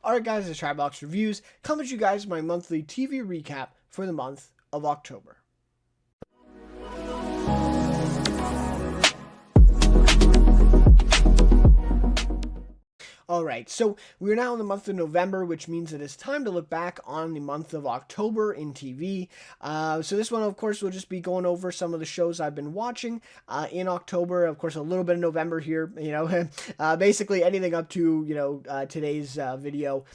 Alright guys, it's Chatterbox Reviews, coming to you guys my monthly TV recap for the month of October. Alright, so we're now in the month of November, which means it is time to look back on the month of October in TV. So this one, of course, will just be going over some of the shows I've been watching in October. Of course, a little bit of November here, basically anything up to, today's video.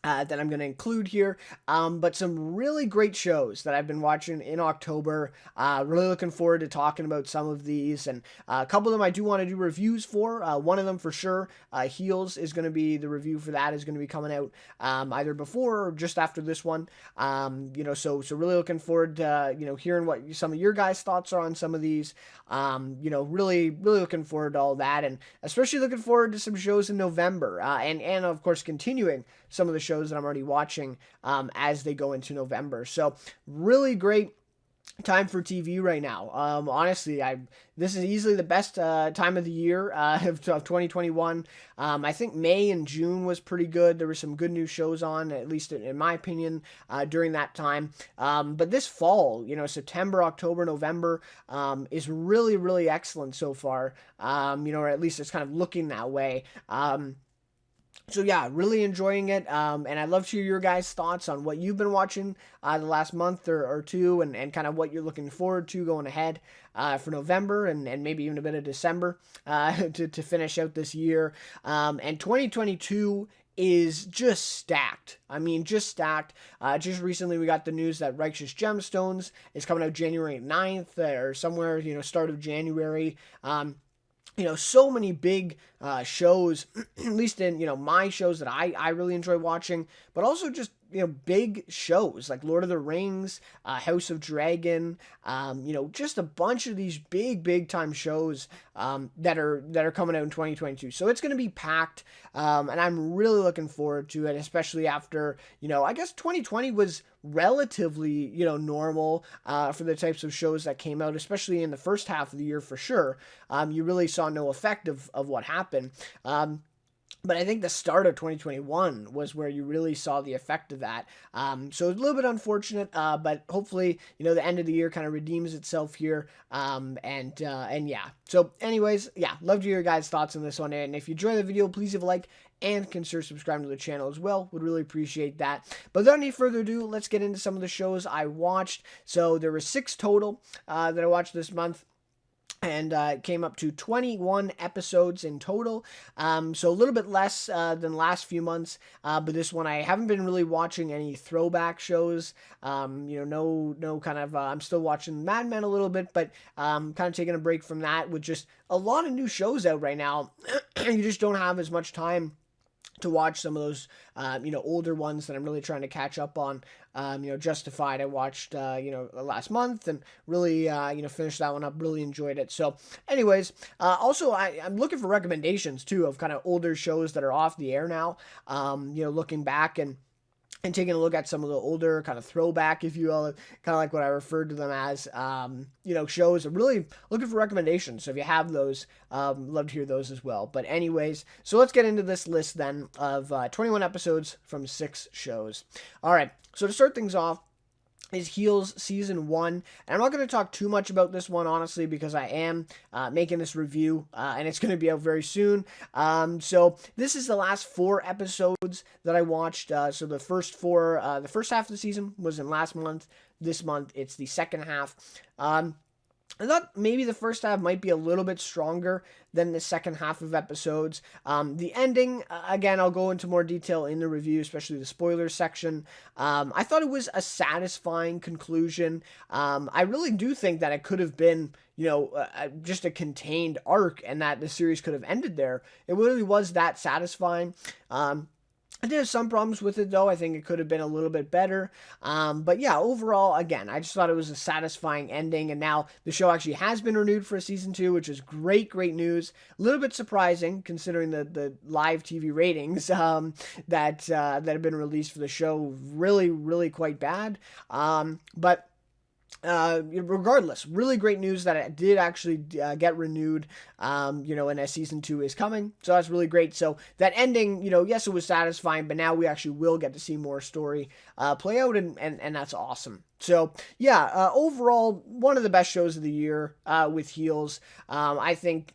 That I'm going to include here, but some really great shows that I've been watching in October. Really looking forward to talking about some of these, and a couple of them I do want to do reviews for. One of them for sure, Heels, is going to be the review for that is going to be coming out either before or just after this one. So really looking forward to hearing what some of your guys' thoughts are on some of these. Really looking forward to all that, and especially looking forward to some shows in November, and of course continuing some of the shows that I'm already watching as they go into November. So really great time for TV right now. Honestly, this is easily the best time of the year of 2021. I think May and June was pretty good. There were some good new shows on, at least in my opinion, during that time. But this fall, September, October, November is really, really excellent so far. Or at least it's kind of looking that way. So yeah, really enjoying it, and I'd love to hear your guys' thoughts on what you've been watching the last month or two, and kind of what you're looking forward to going ahead for November, and maybe even a bit of December to finish out this year. And 2022 is just stacked. I mean, just stacked. Just recently we got the news that Righteous Gemstones is coming out January 9th, or somewhere, start of January. So many big shows, at least in, my shows that I really enjoy watching, but also just, big shows like Lord of the Rings, House of Dragon, just a bunch of these big time shows that are coming out in 2022. So it's going to be packed, and I'm really looking forward to it, especially after, I guess 2020 was relatively, normal for the types of shows that came out, especially in the first half of the year for sure. You really saw no effect of what happened. But I think the start of 2021 was where you really saw the effect of that. So it's a little bit unfortunate, but hopefully, the end of the year kind of redeems itself here. And yeah. So anyways, yeah, love to hear your guys' thoughts on this one. And if you enjoy the video, please leave a like and consider subscribing to the channel as well. Would really appreciate that. But without any further ado, let's get into some of the shows I watched. So there were 6 total that I watched this month. And it came up to 21 episodes in total, so a little bit less than last few months, but this one I haven't been really watching any throwback shows, no kind of, I'm still watching Mad Men a little bit, but kind of taking a break from that with just a lot of new shows out right now. You just don't have as much time to watch some of those, older ones that I'm really trying to catch up on. Justified I watched, last month, and really, finished that one up, really enjoyed it. So anyways, also I'm looking for recommendations too of kind of older shows that are off the air now, looking back and taking a look at some of the older kind of throwback, if you will, kind of like what I referred to them as, shows. I'm really looking for recommendations. So if you have those, love to hear those as well. But anyways, so let's get into this list then of 21 episodes from 6 shows. All right. So to start things off is Heels Season 1. And I'm not going to talk too much about this one, honestly, because I am making this review, and it's going to be out very soon. So this is the last 4 episodes that I watched. So the first 4, the first half of the season was in last month. This month, it's the second half. I thought maybe the first half might be a little bit stronger than the second half of episodes. The ending, again, I'll go into more detail in the review, especially the spoilers section. I thought it was a satisfying conclusion. I really do think that it could have been, just a contained arc, and that the series could have ended there. It really was that satisfying. I did have some problems with it, though. I think it could have been a little bit better. But yeah, overall, again, I just thought it was a satisfying ending. And now the show actually has been renewed for a season 2, which is great news. A little bit surprising considering the live TV ratings that have been released for the show. Really, really quite bad. But regardless, really great news that it did actually get renewed, and a season 2 is coming. So that's really great. So that ending, yes, it was satisfying, but now we actually will get to see more story play out, and that's awesome. So, yeah, overall, one of the best shows of the year with Heels. I think,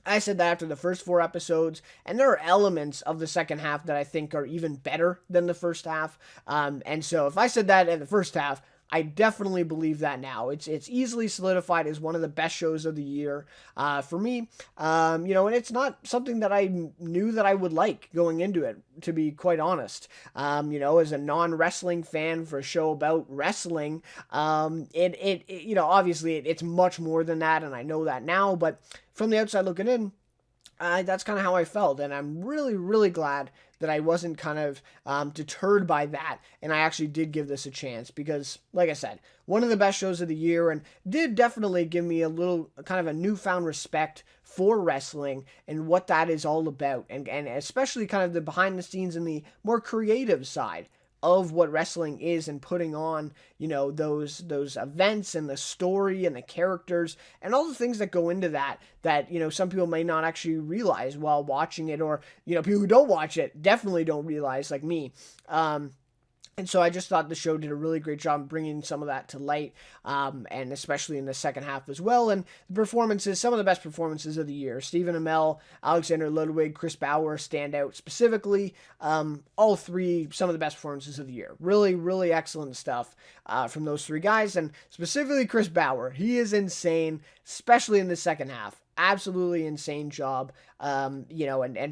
I said that after the first 4 episodes, and there are elements of the second half that I think are even better than the first half. And so if I said that in the first half, I definitely believe that now. It's easily solidified as one of the best shows of the year for me. And it's not something that I knew that I would like going into it, to be quite honest. As a non-wrestling fan for a show about wrestling, obviously it's much more than that, and I know that now, but from the outside looking in, that's kind of how I felt, and I'm really, really glad that I wasn't kind of deterred by that, and I actually did give this a chance, because, like I said, one of the best shows of the year, and did definitely give me a little, kind of a newfound respect for wrestling, and what that is all about, and especially kind of the behind the scenes and the more creative side of what wrestling is, and putting on, those events and the story and the characters and all the things that go into that some people may not actually realize while watching it, or people who don't watch it definitely don't realize, like me. And so I just thought the show did a really great job bringing some of that to light, and especially in the second half as well. And the performances, some of the best performances of the year. Stephen Amell, Alexander Ludwig, Chris Bauer stand out specifically. All three, some of the best performances of the year. Really, really excellent stuff from those three guys. And specifically Chris Bauer. He is insane, especially in the second half. Absolutely insane job, and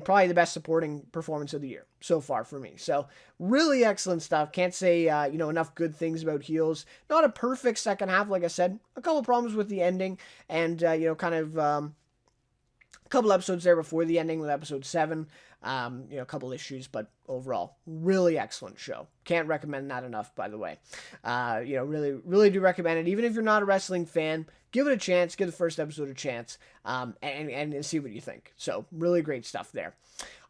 probably the best supporting performance of the year so far for me. So really excellent stuff. Can't say, enough good things about Heels. Not a perfect second half, like I said. A couple problems with the ending, and, a couple episodes there before the ending with episode 7. A couple issues, but overall, really excellent show. Can't recommend that enough, by the way. Really, really do recommend it. Even if you're not a wrestling fan, give it a chance. Give the first episode a chance, and see what you think. So, really great stuff there.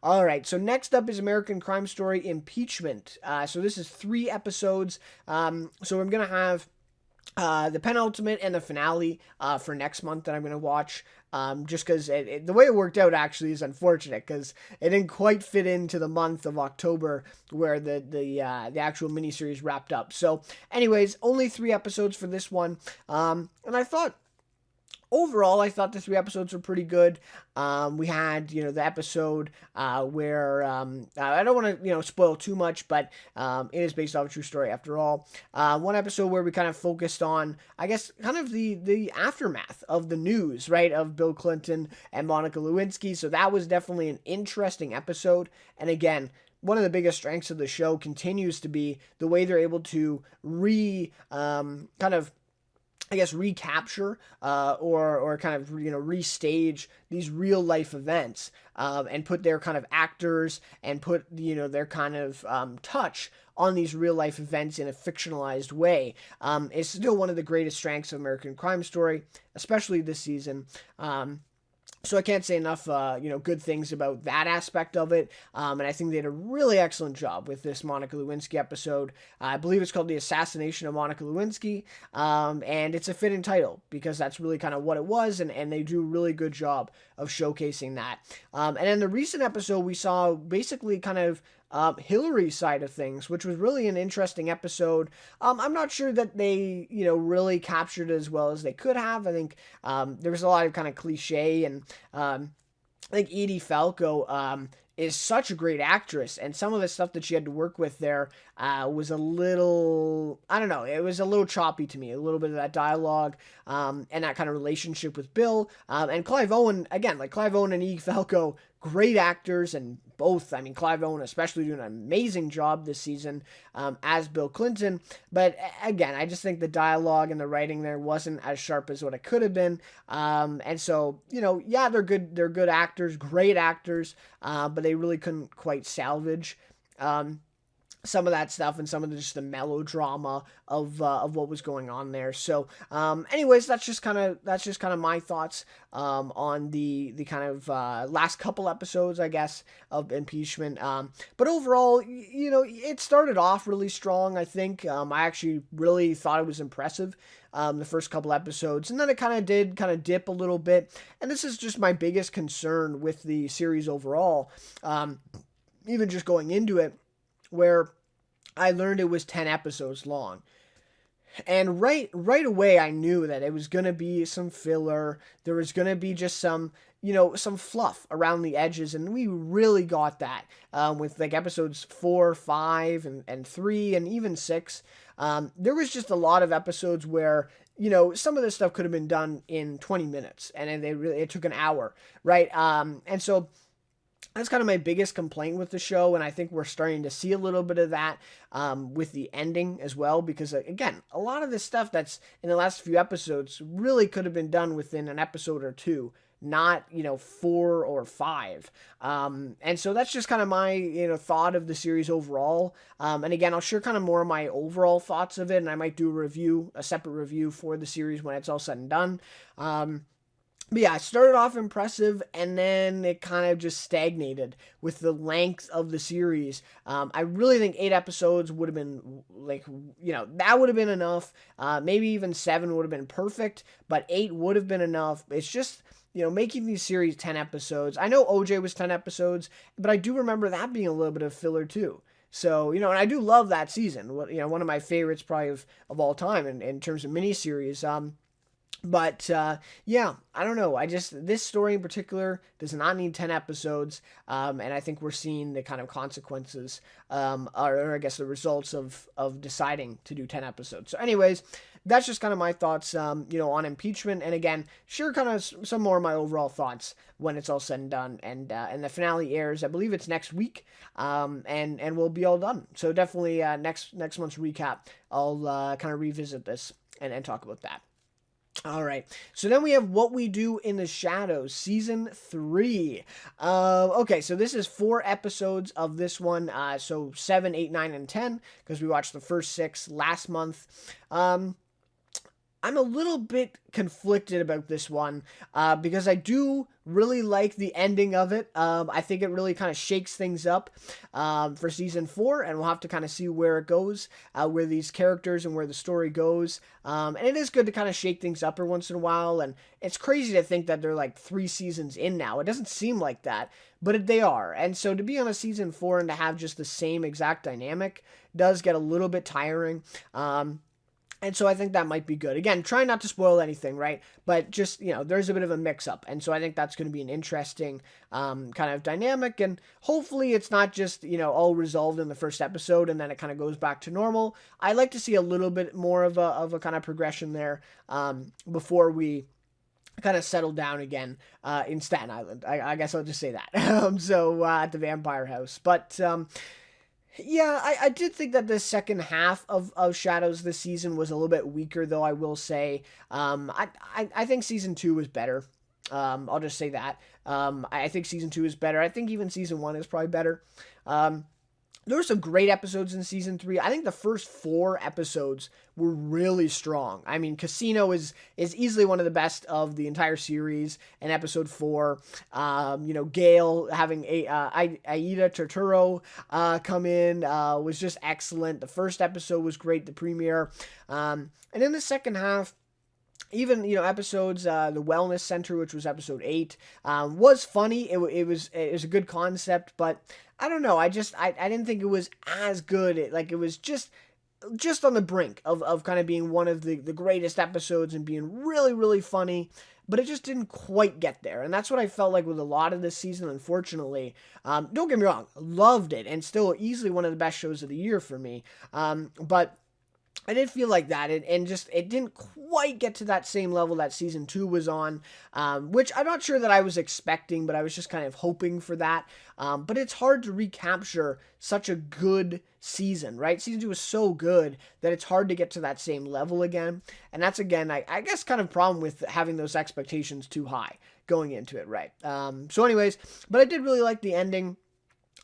All right, so next up is American Crime Story Impeachment. So this is 3 episodes. So I'm going to have the penultimate and the finale for next month that I'm going to watch. Just because the way it worked out actually is unfortunate, because it didn't quite fit into the month of October where the actual miniseries wrapped up. So anyways, only 3 episodes for this one. And overall, I thought the 3 episodes were pretty good. We had, the episode where, I don't want to, spoil too much, but it is based off a true story after all. One episode where we kind of focused on, I guess, kind of the aftermath of the news, right, of Bill Clinton and Monica Lewinsky. So that was definitely an interesting episode. And again, one of the biggest strengths of the show continues to be the way they're able to recapture or kind of restage these real life events, and put their kind of actors and put their kind of touch on these real life events in a fictionalized way. It's still one of the greatest strengths of American Crime Story, especially this season. So I can't say enough, good things about that aspect of it. And I think they did a really excellent job with this Monica Lewinsky episode. I believe it's called The Assassination of Monica Lewinsky. And it's a fitting title because that's really kind of what it was. And they do a really good job of showcasing that. And in the recent episode, we saw basically kind of Hillary's side of things, which was really an interesting episode. I'm not sure that they, really captured it as well as they could have. I think there was a lot of kind of cliche, and I think Edie Falco is such a great actress, and some of the stuff that she had to work with there was a little, I don't know, it was a little choppy to me, a little bit of that dialogue, and that kind of relationship with Bill, and Clive Owen, again, like Clive Owen and Edie Falco, great actors, and both, I mean, Clive Owen especially doing an amazing job this season as Bill Clinton, but again, I just think the dialogue and the writing there wasn't as sharp as what it could have been, and so, they're good actors, great actors, but they really couldn't quite salvage some of that stuff and some of just the melodrama of what was going on there. So, anyways, that's just kind of my thoughts on the kind of last couple episodes, I guess, of Impeachment. But overall, it started off really strong. I think I actually really thought it was impressive. The first couple episodes, and then it did dip a little bit. And this is just my biggest concern with the series overall. Even just going into it, where I learned it was 10 episodes long. And right away I knew that it was going to be some filler. There was going to be just some fluff around the edges, and we really got that with like episodes 4, 5, and 3, and even 6. There was just a lot of episodes where some of this stuff could have been done in 20 minutes, and it took an hour, right? And so that's kind of my biggest complaint with the show, and I think we're starting to see a little bit of that with the ending as well, because, again, a lot of this stuff that's in the last few episodes really could have been done within an episode or two, not 4 or 5. And so that's just kind of my thought of the series overall. And again, I'll share kind of more of my overall thoughts of it, and I might do a separate review for the series when it's all said and done. But yeah, it started off impressive, and then it kind of just stagnated with the length of the series. I really think 8 episodes would have been, that would have been enough. Maybe even 7 would have been perfect, but 8 would have been enough. It's just, making these series 10 episodes. I know OJ was 10 episodes, but I do remember that being a little bit of filler too. So, and I do love that season. One of my favorites probably of all time in terms of miniseries. But, yeah, I don't know. This story in particular does not need 10 episodes. And I think we're seeing the kind of consequences, or I guess the results of deciding to do 10 episodes. So anyways, that's just kind of my thoughts, on Impeachment. And again, share kind of some more of my overall thoughts when it's all said and done. And the finale airs, I believe it's next week. And we'll be all done. So definitely, next month's recap, I'll, kind of revisit this and talk about that. All right, so then we have What We Do in the Shadows, Season 3. Okay, so this is 4 episodes of this one, so 7, 8, 9, and 10, because we watched the first 6 last month. I'm a little bit conflicted about this one, because I do really like the ending of it. I think it really kind of shakes things up for season 4, and we'll have to kind of see where it goes, where these characters and where the story goes. And it is good to kind of shake things up every once in a while, and it's crazy to think that they're like 3 seasons in now. It doesn't seem like that, but they are. And so to be on a season 4 and to have just the same exact dynamic does get a little bit tiring. And so I think that might be good. Again, try not to spoil anything, right? But just, there's a bit of a mix-up. And so I think that's going to be an interesting kind of dynamic. And hopefully it's not just, all resolved in the first episode and then it kind of goes back to normal. I like to see a little bit more of a kind of progression there before we kind of settle down again in Staten Island. I guess I'll just say that. So at the Vampire House. But yeah, I did think that the second half of Shadows this season was a little bit weaker, though, I will say. I think season 2 was better. I'll just say that. I think season 2 is better. I think even season 1 is probably better. There were some great episodes in season 3. I think the first 4 episodes were really strong. I mean, Casino is easily one of the best of the entire series. In episode 4, Gail having Aida Turturro come in was just excellent. The first episode was great, the premiere. And in the second half, even, episodes, the Wellness Center, which was episode 8, was funny. It was a good concept, but I don't know. I didn't think it was as good. It was just on the brink of kind of being one of the greatest episodes and being really, really funny, but it just didn't quite get there. And that's what I felt like with a lot of this season, unfortunately. Don't get me wrong, loved it, and still easily one of the best shows of the year for me. But I did feel like that, and just it didn't quite get to that same level that season 2 was on, which I'm not sure that I was expecting, but I was just kind of hoping for that. But it's hard to recapture such a good season, right? Season 2 was so good that it's hard to get to that same level again, and that's, again, I guess kind of problem with having those expectations too high going into it, right? So anyways, but I did really like the ending.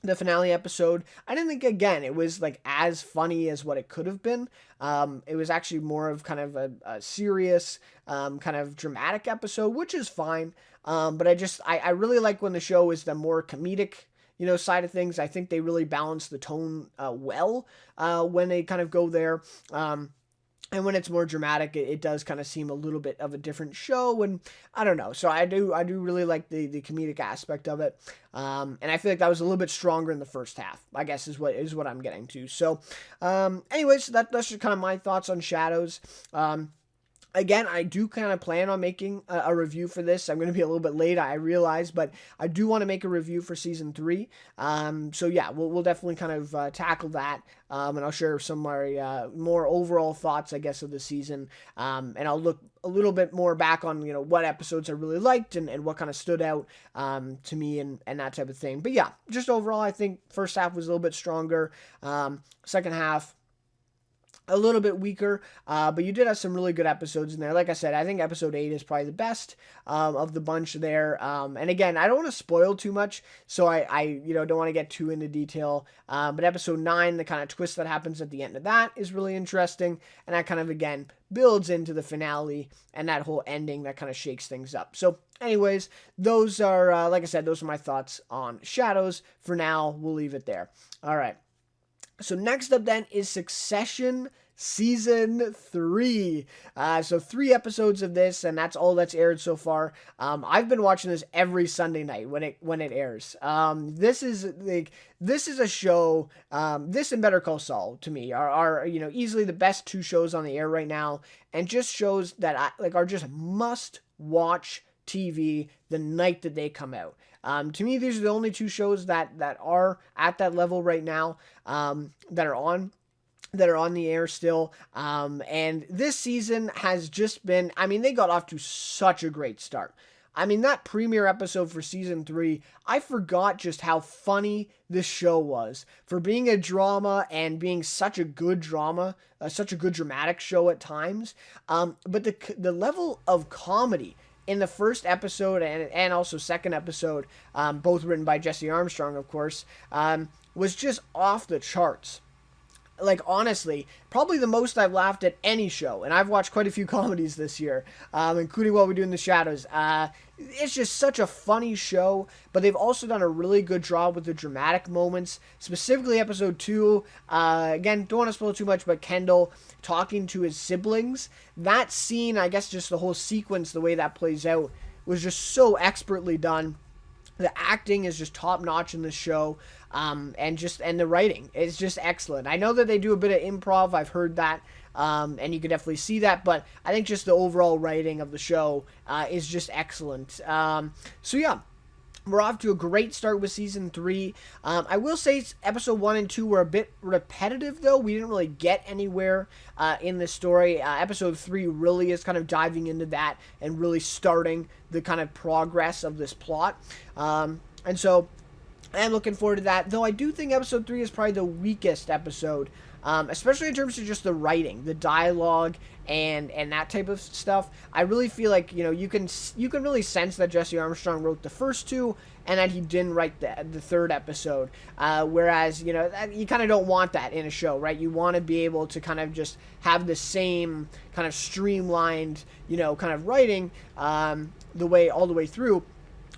the finale episode, I didn't think, again, it was like as funny as what it could have been. It was actually more of kind of a serious, kind of dramatic episode, which is fine. But I really like when the show is the more comedic, side of things. I think they really balance the tone well when they kind of go there. And when it's more dramatic, it does kind of seem a little bit of a different show, and I don't know. So I do really like the comedic aspect of it, and I feel like that was a little bit stronger in the first half, I guess is what I'm getting to. So, anyways, that's just kind of my thoughts on Shadows. Again, I do kind of plan on making a review for this. I'm going to be a little bit late, I realize, but I do want to make a review for season 3. So yeah, we'll definitely kind of tackle that, and I'll share some of my more overall thoughts, I guess, of the season. And I'll look a little bit more back on what episodes I really liked and what kind of stood out to me and that type of thing. But yeah, just overall, I think first half was a little bit stronger. Second half, a little bit weaker, but you did have some really good episodes in there. Like I said, I think episode 8 is probably the best of the bunch there. And again, I don't want to spoil too much, so I don't want to get too into detail. But episode 9, the kind of twist that happens at the end of that is really interesting, and that kind of, again, builds into the finale and that whole ending that kind of shakes things up. So anyways, those are, like I said, those are my thoughts on Shadows. For now, we'll leave it there. All right. So next up then is Succession Season 3. So 3 episodes of this, and that's all that's aired so far. I've been watching this every Sunday night when it airs. This is a show, this and Better Call Saul to me are easily the best 2 shows on the air right now, and just shows that are just must watch TV the night that they come out. To me, these are the only 2 shows that are at that level right now, that are on the air still. And this season has just been, they got off to such a great start. That premiere episode for season 3, I forgot just how funny this show was for being a drama and being such a good drama, such a good dramatic show at times. But the level of comedy in the first episode and also second episode, both written by Jesse Armstrong, of course, was just off the charts. Like, honestly, probably the most I've laughed at any show, and I've watched quite a few comedies this year, including What We Do in the Shadows. It's just such a funny show, but they've also done a really good job with the dramatic moments, specifically episode 2. Again, don't want to spoil too much, but Kendall talking to his siblings. That scene, I guess just the whole sequence, the way that plays out, was just so expertly done. The acting is just top notch in this show, and the writing is just excellent. I know that they do a bit of improv. I've heard that, and you can definitely see that. But I think just the overall writing of the show is just excellent. So yeah. We're off to a great start with season 3. I will say episode 1 and 2 were a bit repetitive, though. We didn't really get anywhere in the story. Episode 3 really is kind of diving into that and really starting the kind of progress of this plot. And so I am looking forward to that, though I do think episode 3 is probably the weakest episode, especially in terms of just the writing, the dialogue, and that type of stuff. I really feel like, you can really sense that Jesse Armstrong wrote the first 2 and that he didn't write the third episode. Whereas, you kind of don't want that in a show, right? You want to be able to kind of just have the same kind of streamlined, kind of writing all the way through,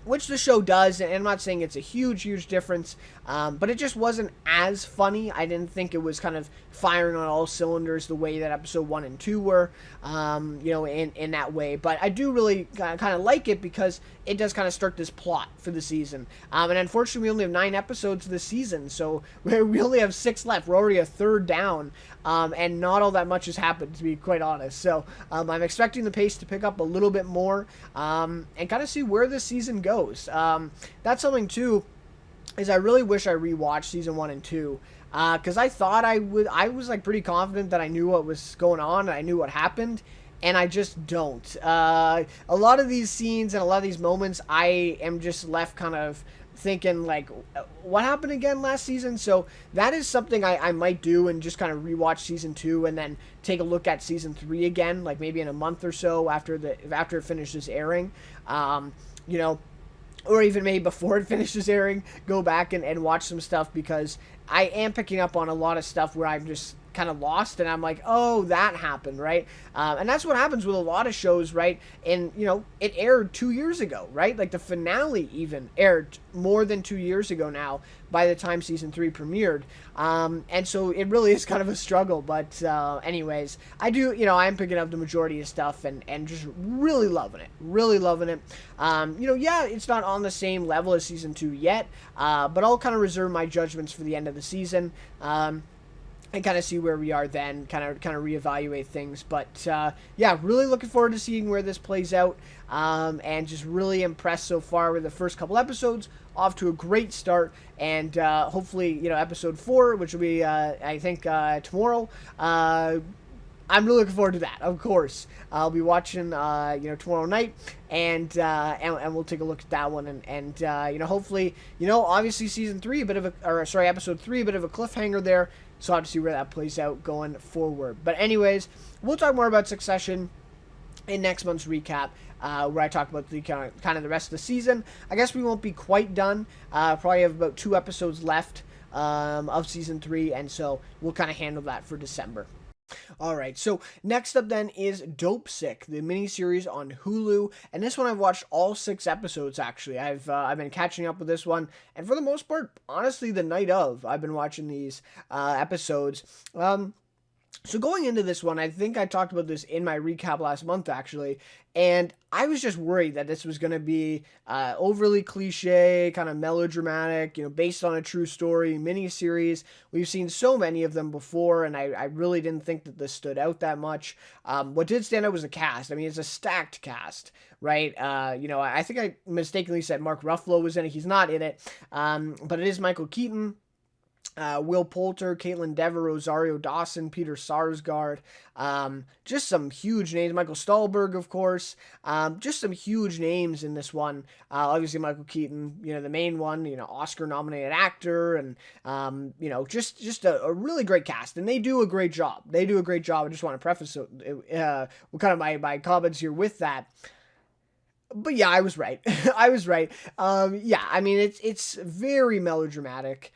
which the show does, and I'm not saying it's a huge difference, but it just wasn't as funny. I didn't think it was kind of firing on all cylinders the way that episode 1 and 2 were, in that way. But I do really kind of like it because it does kind of start this plot for the season. And unfortunately, we only have 9 episodes this season, so we only have 6 left. We're already a third down, and not all that much has happened, to be quite honest. So I'm expecting the pace to pick up a little bit more, and kind of see where this season goes. That's something, too, is I really wish I rewatched season 1 and 2, because I thought I was like pretty confident that I knew what was going on and I knew what happened, and I just don't. A lot of these scenes and a lot of these moments, I am just left kind of thinking, like, what happened again last season? So that is something I might do, and just kind of rewatch season 2 and then take a look at season 3 again, like maybe in a month or so after it finishes airing. or even maybe before it finishes airing, go back and watch some stuff, because I am picking up on a lot of stuff where I'm just kind of lost, and I'm like, oh, that happened, right? And that's what happens with a lot of shows, right? And, it aired 2 years ago, right? Like the finale even aired more than 2 years ago now by the time season 3 premiered. And so it really is kind of a struggle. But anyways, I do, I'm picking up the majority of stuff and just really loving it. Really loving it. Yeah, it's not on the same level as season 2 yet, but I'll kind of reserve my judgments for the end of the season. And kind of see where we are then, kind of reevaluate things. But yeah, really looking forward to seeing where this plays out, and just really impressed so far with the first couple episodes. Off to a great start, and hopefully, episode 4, which will be, I think, tomorrow. I'm really looking forward to that. Of course, I'll be watching, tomorrow night, and we'll take a look at that one, and hopefully, obviously season 3, episode 3, a bit of a cliffhanger there. So I'll have to see where that plays out going forward. But anyways, we'll talk more about Succession in next month's recap, where I talk about the kind of the rest of the season. I guess we won't be quite done. Probably have about 2 episodes left of season 3, and so we'll kind of handle that for December. Alright, so next up then is Dopesick, the miniseries on Hulu, and this one I've watched all 6 episodes actually. I've been catching up with this one, and for the most part, honestly, the night of, I've been watching these episodes. So going into this one, I think I talked about this in my recap last month, actually, and I was just worried that this was going to be overly cliche, kind of melodramatic, based on a true story, miniseries. We've seen so many of them before, and I really didn't think that this stood out that much. What did stand out was the cast. I mean, it's a stacked cast, right? I think I mistakenly said Mark Ruffalo was in it. He's not in it, but it is Michael Keaton, Will Poulter, Caitlin Dever, Rosario Dawson, Peter Sarsgaard, just some huge names. Michael Stahlberg, of course, just some huge names in this one. Obviously Michael Keaton, the main one, Oscar-nominated actor, and just a really great cast, and they do a great job. I just want to preface kind of my comments here with that. But yeah, I was right. Yeah, I mean, it's very melodramatic.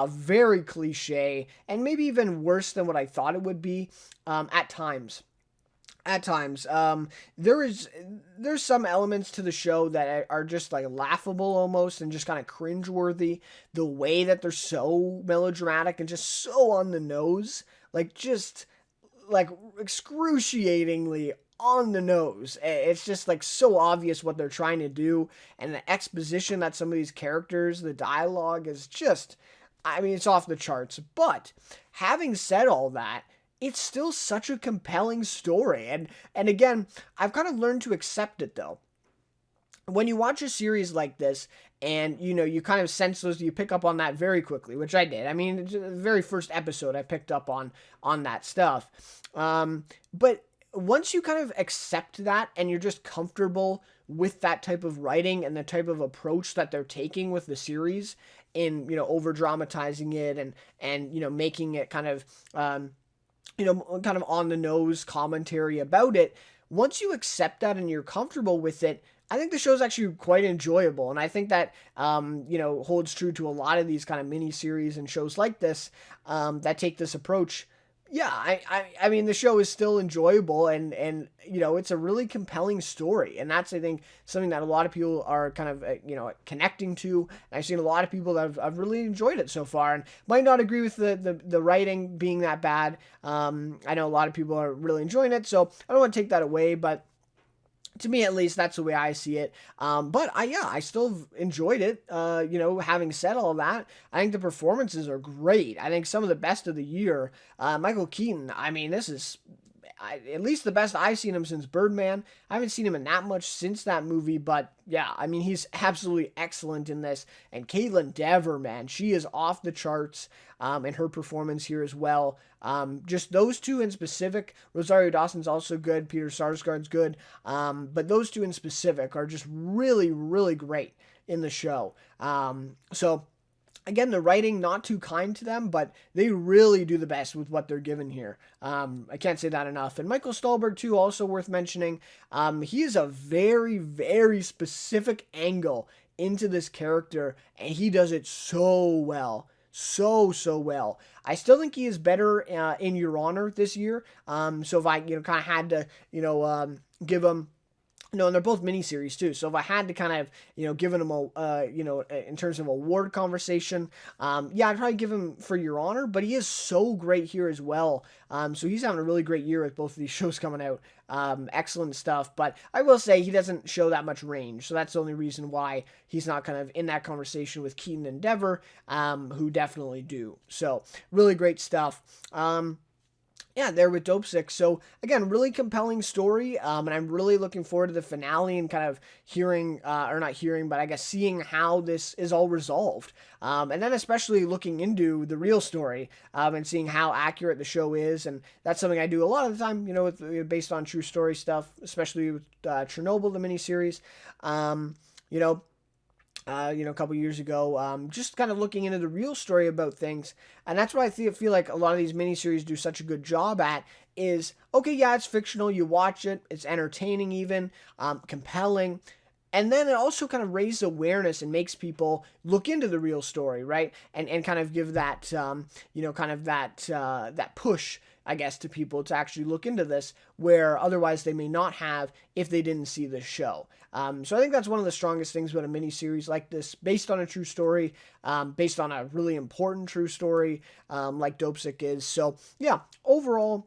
Very cliche, and maybe even worse than what I thought it would be at times. There's some elements to the show that are just like laughable almost, and just kind of cringeworthy. The way that they're so melodramatic and just so on the nose, just excruciatingly on the nose. It's just so obvious what they're trying to do, and the exposition that some of these characters, the dialogue is just, I mean, it's off the charts. But having said all that, it's still such a compelling story. And again, I've kind of learned to accept it, though. When you watch a series like this, and, you kind of sense those, you pick up on that very quickly, which I did. I mean, the very first episode, I picked up on that stuff. But once you kind of accept that, and you're just comfortable with that type of writing and the type of approach that they're taking with the series, in over dramatizing it and making it kind of kind of on the nose commentary about it. Once you accept that and you're comfortable with it, I think the show's actually quite enjoyable, and I think that holds true to a lot of these kind of mini series and shows like this that take this approach. Yeah, I mean, the show is still enjoyable, and it's a really compelling story, and that's, I think, something that a lot of people are kind of connecting to. I've seen a lot of people that have really enjoyed it so far, and might not agree with the writing being that bad. I know a lot of people are really enjoying it, so I don't want to take that away, but to me, at least, that's the way I see it. But I still enjoyed it. Having said all that, I think the performances are great. I think some of the best of the year. Michael Keaton, I mean, this is at least the best I've seen him since Birdman. I haven't seen him in that much since that movie, but yeah, I mean, he's absolutely excellent in this. And Caitlin Dever, man, she is off the charts in her performance here as well. Just those two in specific. Rosario Dawson's also good. Peter Sarsgaard's good. But those two in specific are just really, really great in the show. So again, the writing not too kind to them, but they really do the best with what they're given here. I can't say that enough. And Michael Stahlberg, too, also worth mentioning. He is a very, very specific angle into this character, and he does it so well. So well. I still think he is better in Your Honor this year. So if I kind of had to give him, no, and they're both miniseries too. So if I had to kind of, given him a, in terms of award conversation, yeah, I'd probably give him for Your Honor, but he is so great here as well. So he's having a really great year with both of these shows coming out. Excellent stuff. But I will say he doesn't show that much range. So that's the only reason why he's not kind of in that conversation with Keaton and Dever, who definitely do. So really great stuff. Yeah, there with Dopesick. So again, really compelling story, and I'm really looking forward to the finale and kind of hearing, or not hearing, but I guess seeing how this is all resolved, and then especially looking into the real story, and seeing how accurate the show is, and that's something I do a lot of the time, based on true story stuff, especially with Chernobyl, the miniseries, a couple years ago, just kind of looking into the real story about things. And that's what I feel like a lot of these miniseries do such a good job at is, okay, yeah, it's fictional, you watch it, it's entertaining even, compelling, and then it also kind of raises awareness and makes people look into the real story, right? And kind of give that, that push, I guess, to people to actually look into this, where otherwise they may not have if they didn't see this show. So I think that's one of the strongest things about a miniseries like this, based on a true story, based on a really important true story, like Dopesick is. So yeah, overall,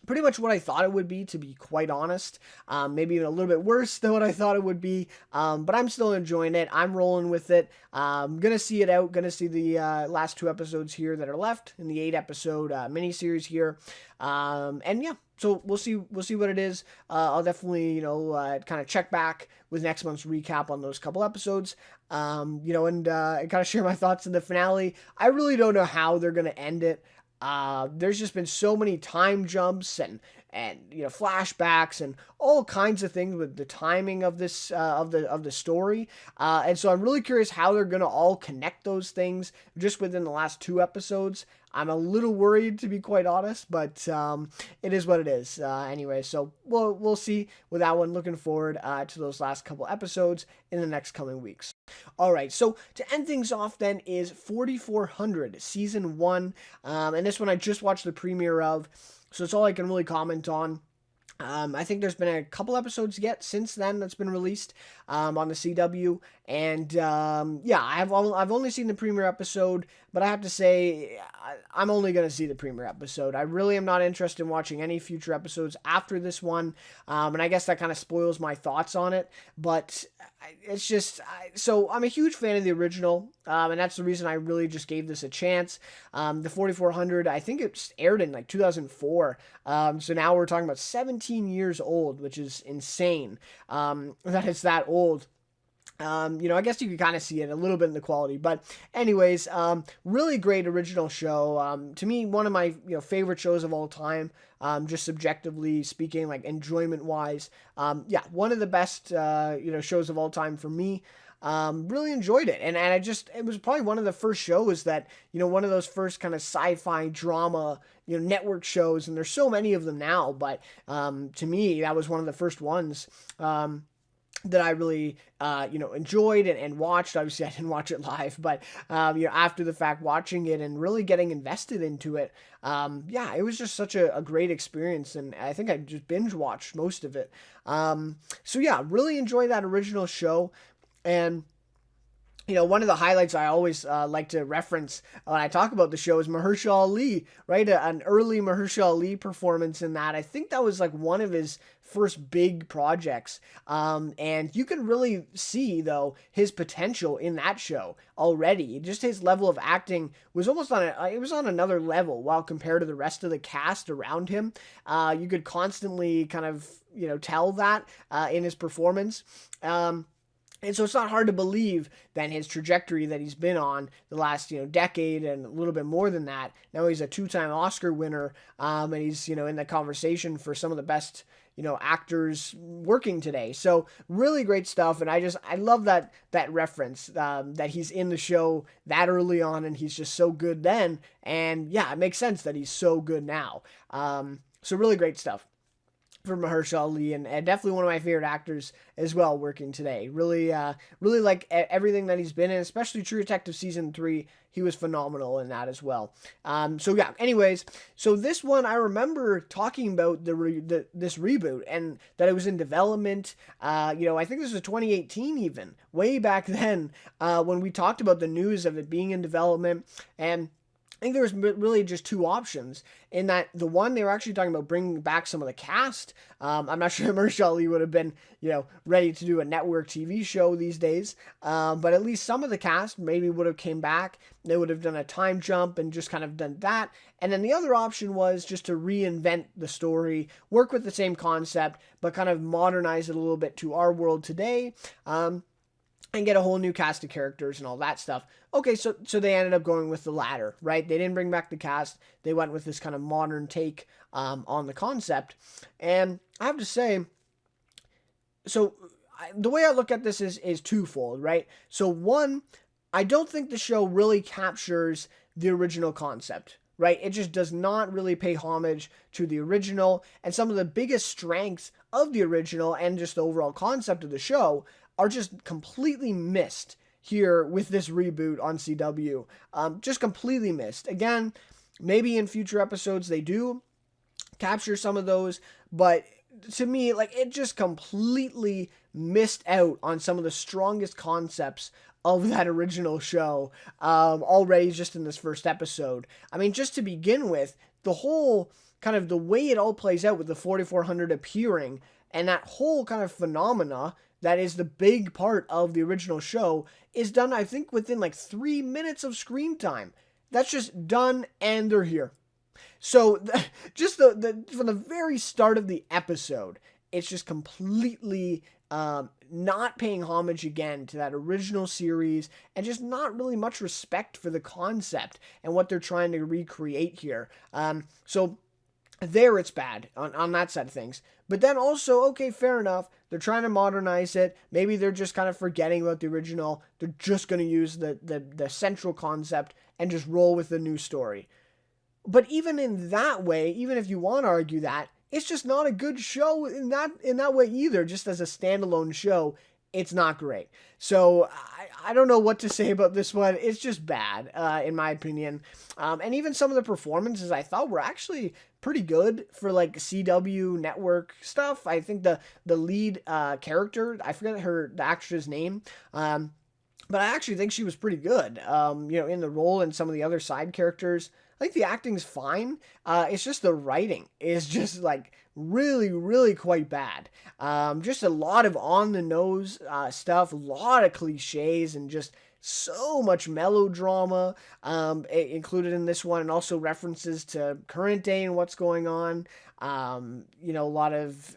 pretty much what I thought it would be, to be quite honest. Maybe even a little bit worse than what I thought it would be, but I'm still enjoying it. I'm rolling with it. Gonna see it out. Gonna see the last 2 episodes here that are left in the 8-episode miniseries here. And yeah, so we'll see what it is. I'll definitely kind of check back with next month's recap on those couple episodes. And kind of share my thoughts in the finale. I really don't know how they're gonna end it. There's just been so many time jumps and flashbacks and all kinds of things with the timing of this of the story, and so I'm really curious how they're gonna all connect those things just within the last 2 episodes. I'm a little worried, to be quite honest, but it is what it is. Anyway, so we'll see with that one. Looking forward to those last couple episodes in the next coming weeks. All right, so to end things off then is 4400 season 1, and this one I just watched the premiere of, so it's all I can really comment on. I think there's been a couple episodes yet since then that's been released on the CW, and yeah, I've only seen the premiere episode, but I have to say I'm only going to see the premiere episode. I really am not interested in watching any future episodes after this one, and I guess that kind of spoils my thoughts on it, but it's just, so I'm a huge fan of the original, and that's the reason I really just gave this a chance. The 4400, I think it aired in like 2004, so now we're talking about 17 years old, which is insane, that it's that old. I guess you could kind of see it a little bit in the quality, but anyways, really great original show. To me, one of my favorite shows of all time. Just subjectively speaking, like enjoyment wise, yeah, one of the best shows of all time for me. Really enjoyed it, and it was probably one of the first shows that one of those first kind of sci-fi drama network shows, and there's so many of them now, but to me that was one of the first ones. That I really, enjoyed and watched. Obviously, I didn't watch it live, but, after the fact, watching it and really getting invested into it, yeah, it was just such a great experience, and I think I just binge watched most of it. So yeah, really enjoyed that original show, and one of the highlights I always like to reference when I talk about the show is Mahershala Ali, right? An early Mahershala Ali performance in that. I think that was like one of his first big projects. And you can really see, though, his potential in that show already. Just his level of acting was almost it was on another level, while compared to the rest of the cast around him. You could constantly kind of, tell that in his performance. And so it's not hard to believe that his trajectory that he's been on the last, decade and a little bit more than that. Now he's a 2-time Oscar winner, and he's, in the conversation for some of the best, actors working today. So really great stuff. And I love that reference, that he's in the show that early on and he's just so good then. And yeah, it makes sense that he's so good now. So really great stuff. for Mahershala Ali, and definitely one of my favorite actors as well working today. Really like everything that he's been in, especially True Detective season 3. He was phenomenal in that as well. So yeah. Anyways, so this one I remember talking about this reboot and that it was in development. I think this was 2018 even, way back then, when we talked about the news of it being in development. And I think there was really just two options. In that, the one, they were actually talking about bringing back some of the cast. I'm not sure Mahershala Ali would have been, ready to do a network TV show these days. But at least some of the cast maybe would have came back. They would have done a time jump and just kind of done that. And then the other option was just to reinvent the story, work with the same concept, but kind of modernize it a little bit to our world today. And get a whole new cast of characters and all that stuff. Okay, so they ended up going with the latter, right? They didn't bring back the cast. They went with this kind of modern take on the concept. And I have to say, the way I look at this is twofold, right? So one, I don't think the show really captures the original concept, right? It just does not really pay homage to the original. And some of the biggest strengths of the original and just the overall concept of the show are just completely missed here with this reboot on CW. Just completely missed. Again, maybe in future episodes they do capture some of those, but to me, like, it just completely missed out on some of the strongest concepts of that original show already just in this first episode. I mean, just to begin with, the whole kind of the way it all plays out with the 4400 appearing and that whole kind of phenomena that is the big part of the original show is done, I think, within like 3 minutes of screen time. That's just done, and they're here. So, just from the very start of the episode, it's just completely not paying homage again to that original series, and just not really much respect for the concept and what they're trying to recreate here. So there it's bad on that side of things. But then also, okay, fair enough, they're trying to modernize it. Maybe they're just kind of forgetting about the original. They're just going to use the central concept and just roll with the new story. But even in that way, even if you want to argue that, it's just not a good show in that way either. Just as a standalone show, it's not great. So I don't know what to say about this one. It's just bad, in my opinion. And even some of the performances I thought were actually pretty good for like CW network stuff. I think the lead character, I forget the actress' name, but I actually think she was pretty good. In the role, and some of the other side characters, I think the acting's fine. It's just the writing is just like really, really quite bad. Just a lot of on the nose stuff, a lot of cliches, and just so much melodrama included in this one, and also references to current day and what's going on. A lot of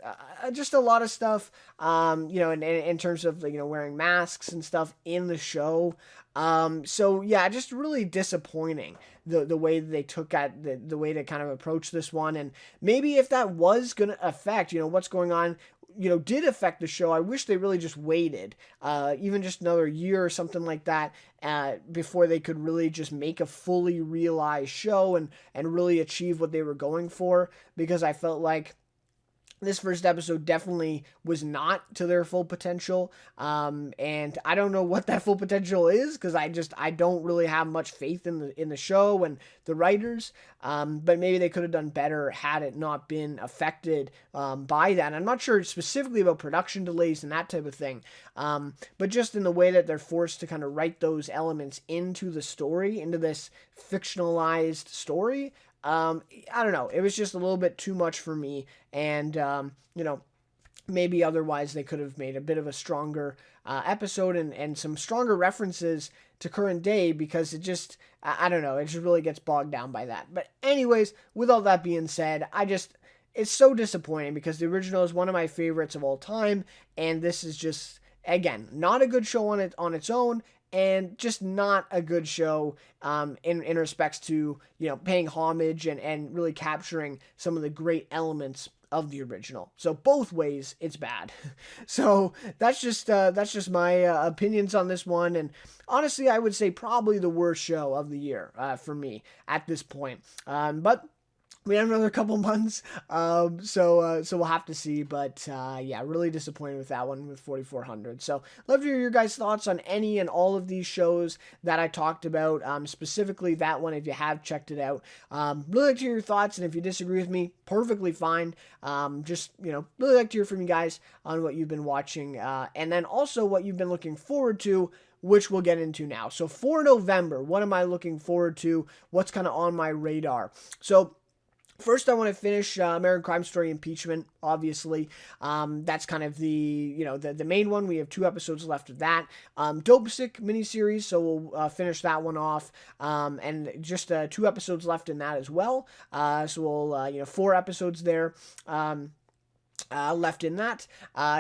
just a lot of stuff. In terms of wearing masks and stuff in the show. So yeah, just really disappointing the way that they took at the way to kind of approach this one. And maybe if that was going to affect, what's going on, did affect the show, I wish they really just waited, even just another year or something like that, before they could really just make a fully realized show and really achieve what they were going for, because I felt like this first episode definitely was not to their full potential, and I don't know what that full potential is, because I don't really have much faith in the show and the writers, but maybe they could have done better had it not been affected by that. I'm not sure specifically about production delays and that type of thing, but just in the way that they're forced to kind of write those elements into the story, into this fictionalized story. I don't know. It was just a little bit too much for me. And, maybe otherwise they could have made a bit of a stronger episode and some stronger references to current day, because it just, I don't know, it just really gets bogged down by that. But anyways, with all that being said, it's so disappointing, because the original is one of my favorites of all time. And this is just, again, not a good show on its own. And just not a good show in respects to, paying homage and really capturing some of the great elements of the original. So both ways, it's bad. So that's just my opinions on this one. And honestly, I would say probably the worst show of the year for me at this point. But we have another couple months, so we'll have to see. But yeah, really disappointed with that one with 4400. So love to hear your guys' thoughts on any and all of these shows that I talked about, specifically that one if you have checked it out. Really like to hear your thoughts, and if you disagree with me, perfectly fine. Just really like to hear from you guys on what you've been watching, and then also what you've been looking forward to, which we'll get into now. So for November, what am I looking forward to? What's kind of on my radar? So first, I want to finish American Crime Story Impeachment. Obviously, that's kind of the main one. We have 2 episodes left of that. Dopesick miniseries, so we'll finish that one off. And just 2 episodes left in that as well. So we'll 4 episodes there. Left in that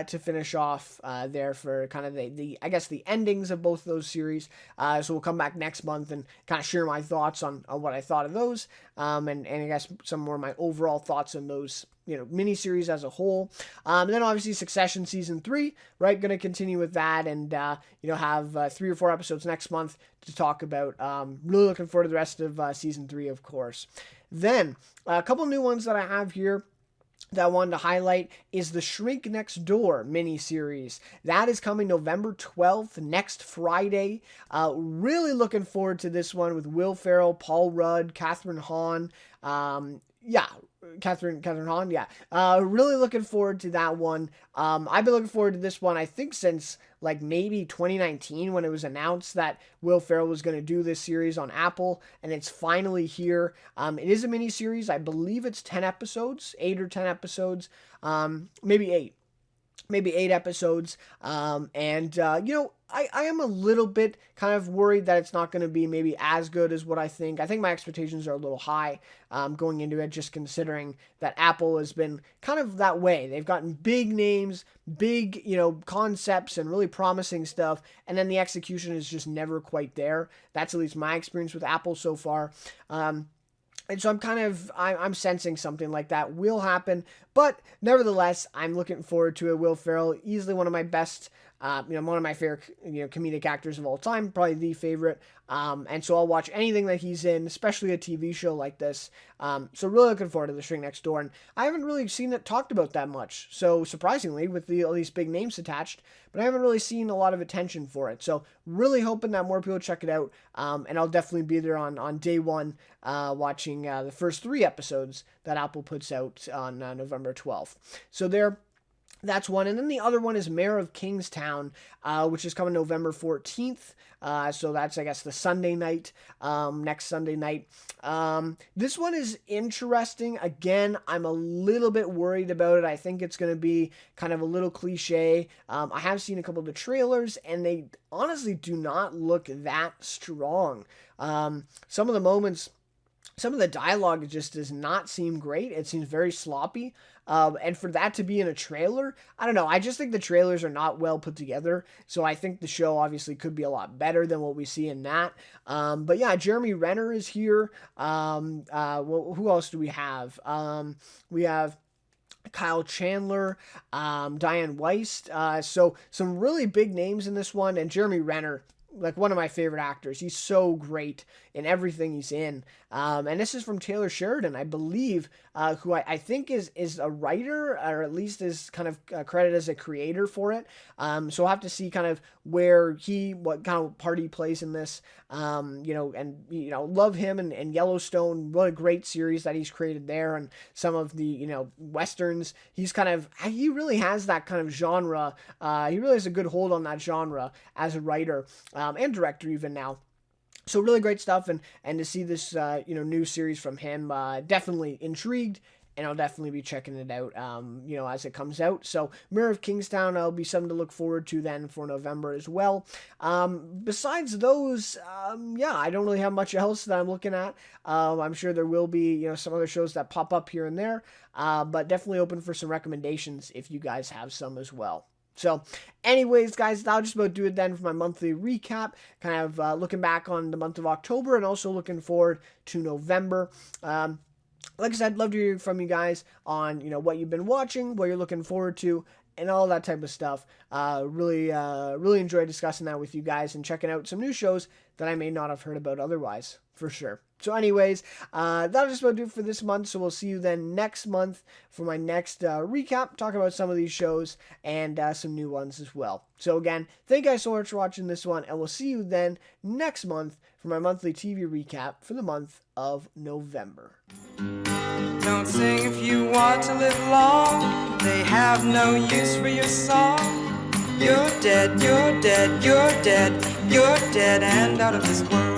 to finish off there for kind of the I guess the endings of both of those series. So we'll come back next month and kind of share my thoughts on what I thought of those, and I guess some more of my overall thoughts on those miniseries as a whole. And then obviously Succession season 3, right? Going to continue with that, and have 3 or 4 episodes next month to talk about. Really looking forward to the rest of season 3, of course. Then a couple new ones that I have here that I wanted to highlight is the Shrink Next Door miniseries. That is coming November 12th, next Friday. Really looking forward to this one with Will Ferrell, Paul Rudd, Catherine Hahn. Catherine Hahn, yeah. Really looking forward to that one. I've been looking forward to this one, I think, since like maybe 2019 when it was announced that Will Ferrell was going to do this series on Apple, and it's finally here. It is a mini series. I believe it's 10 episodes, 8 or 10 episodes, maybe 8. Maybe 8 episodes, I am a little bit kind of worried that it's not going to be maybe as good as what I think. I think my expectations are a little high going into it, just considering that Apple has been kind of that way. They've gotten big names, big, concepts and really promising stuff, and then the execution is just never quite there. That's at least my experience with Apple so far. And so I'm sensing something like that will happen, but nevertheless, I'm looking forward to it. Will Ferrell, easily one of my best, one of my favorite, comedic actors of all time, probably the favorite. And so I'll watch anything that he's in, especially a TV show like this. So really looking forward to The Shrink Next Door, and I haven't really seen it talked about that much. So surprisingly, with all these big names attached, but I haven't really seen a lot of attention for it. So really hoping that more people check it out. And I'll definitely be there on day one, watching the first 3 episodes that Apple puts out on November 12th. So that's one. And then the other one is Mayor of Kingstown, which is coming November 14th. So that's, I guess, the Sunday night, next Sunday night. This one is interesting. Again, I'm a little bit worried about it. I think it's going to be kind of a little cliche. I have seen a couple of the trailers, and they honestly do not look that strong. Some of the moments, some of the dialogue just does not seem great. It seems very sloppy. And for that to be in a trailer, I don't know. I just think the trailers are not well put together. So I think the show obviously could be a lot better than what we see in that. But yeah, Jeremy Renner is here. Who else do we have? We have Kyle Chandler, Diane Weist. So some really big names in this one. And Jeremy Renner, like one of my favorite actors. He's so great in everything he's in. And this is from Taylor Sheridan, I believe, who I think is a writer, or at least is kind of credited as a creator for it. So I'll have to see kind of what kind of part he plays in this. Love him and Yellowstone. What a great series that he's created there, and some of the, Westerns. He really has that kind of genre. He really has a good hold on that genre as a writer, and director even now. So really great stuff, and to see this, new series from him, definitely intrigued, and I'll definitely be checking it out, as it comes out. So Mayor of Kingstown will be something to look forward to then for November as well. Besides those, I don't really have much else that I'm looking at. I'm sure there will be, some other shows that pop up here and there, but definitely open for some recommendations if you guys have some as well. So anyways, guys, that'll just about do it then for my monthly recap, kind of looking back on the month of October and also looking forward to November. Like I said, love to hear from you guys on, what you've been watching, what you're looking forward to, and all that type of stuff. Really enjoy discussing that with you guys and checking out some new shows that I may not have heard about otherwise, for sure. So anyways, that'll just about do it for this month. So we'll see you then next month for my next recap, talking about some of these shows and some new ones as well. So again, thank you guys so much for watching this one, and we'll see you then next month for my monthly TV recap for the month of November. Don't sing if you want to live long. They have no use for your song. You're dead, you're dead, you're dead, you're dead and out of this world.